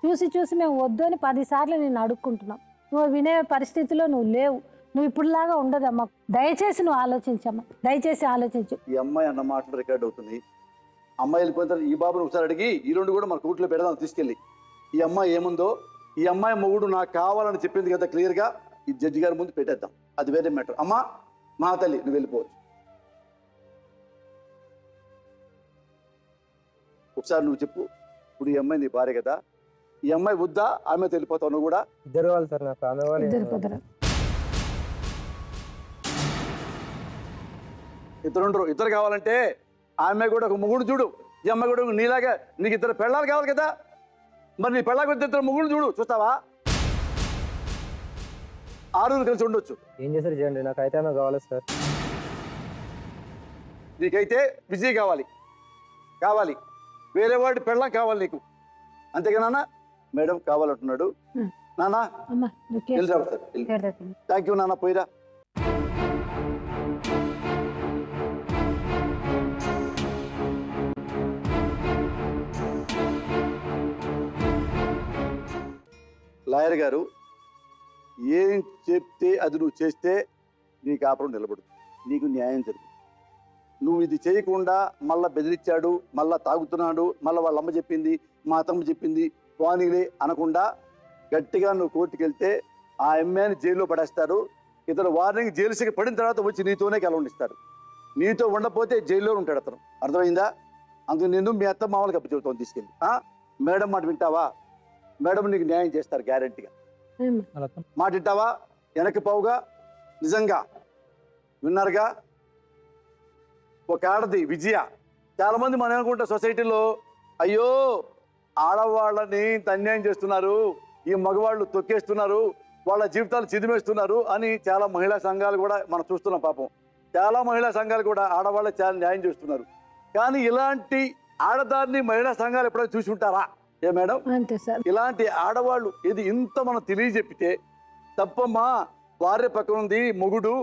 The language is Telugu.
చూసి చూసి మేము వద్దు అని 10 సార్లు నేను అడుక్కుంటున్నాం. నువ్వు వినే పరిస్థితిలో నువ్వు లేవు. నువ్వు ఇప్పుడులాగా ఉండదమ్మా. దయచేసి నువ్వు ఆలోచించమ్మా, దయచేసి ఆలోచించు. ఈ అమ్మాయి అన్న మాటలు రికార్డ్ అవుతుంది. అమ్మాయి వెళ్ళిపోయిన తర్వాత ఈ బాబుని ఒకసారి అడిగి ఈ రెండు కూడా మన కోర్టులో పెడదాం తీసుకెళ్ళి. ఈ అమ్మాయి ఏముందో, ఈ అమ్మాయి మొగుడు నాకు కావాలని చెప్పింది కదా క్లియర్గా, ఈ జడ్జి గారి ముందు పెట్టేద్దాం. అది వేరే మ్యాటర్. అమ్మా మా తల్లి నువ్వు వెళ్ళిపోవచ్చు. ఒకసారి నువ్వు చెప్పు, ఇప్పుడు ఈ అమ్మాయి నీ భార్య కదా, ఈ అమ్మాయి వద్దా ఆమె వెళ్ళిపోతావు నువ్వు కూడా? ఇద్దరు వాళ్ళు సార్, నాకు ఆమె వాళ్ళు ఇద్దరు కావాలంటే ఆమె కూడా ఒక మొగుడు చూడు, ఈ అమ్మాయి కూడా నీలాగా నీకు ఇద్దరు పెళ్ళాలు కావాలి కదా, మరి నీ పెళ్ళాకు ఇద్దరు మొగుడు చూడు, చూస్తావా? 6 కలిసి ఉండొచ్చు. ఏం చేశారు చేయండి, నాకైతే ఆమె కావాలి సార్. నీకైతే విజయ్ కావాలి, వేరే వాడి పెళ్ళం కావాలి నీకు, అంతేగా నాన్న? మేడం కావాలంటున్నాడు నాన్న. వెళ్ళిరా సార్. థ్యాంక్ యూ నాన్న, పోయిరా. లాయర్ గారు ఏం చెప్తే అది నువ్వు చేస్తే నీ కాపురం నిలబడుతుంది, నీకు న్యాయం జరుగుతుంది. నువ్వు ఇది చేయకుండా మళ్ళా బెదిరించాడు, మళ్ళా తాగుతున్నాడు, మళ్ళీ వాళ్ళ అమ్మ చెప్పింది, మా అత్తమ్మ చెప్పింది, వానిలే అనకుండా గట్టిగా నువ్వు కోర్టుకు వెళ్తే ఆ అమ్మాయిని జైల్లో పడేస్తారు. ఇతను వార్నింగ్ జైలు శిక్ష పడిన తర్వాత వచ్చి నీతోనే కలవండిస్తాడు. నీతో ఉండకపోతే జైల్లో ఉంటాడు అతను. అర్థమైందా? అందుకు నేను మీ అత్త మామూలుగా అప్పు చెబుతాను తీసుకెళ్ళి. మేడం మాట వింటావా? మేడం నీకు న్యాయం చేస్తారు గ్యారెంటీగా. మాట వింటావా? వెనక్కి పోవుగా. నిజంగా విన్నారుగా? ఒక ఆడది విజయ. చాలా మంది మనం అనుకుంటా సొసైటీలో, అయ్యో ఆడవాళ్ళని అన్యాయం చేస్తున్నారు, ఈ మగవాళ్ళు తొక్కేస్తున్నారు, వాళ్ళ జీవితాలు చిదిమేస్తున్నారు అని చాలా మహిళా సంఘాలు కూడా మనం చూస్తున్నాం. పాపం చాలా మహిళా సంఘాలు కూడా ఆడవాళ్ళకి చాలా న్యాయం చేస్తున్నారు. కానీ ఇలాంటి ఆడదాన్ని మహిళా సంఘాలు ఎప్పుడైనా చూసి ఉంటారా? ఏ మేడం? ఇలాంటి ఆడవాళ్ళు ఇది ఇంత మనం తెలియజెప్పితే తప్పమ్మా, భార్య పక్కన ఉంది మొగుడు,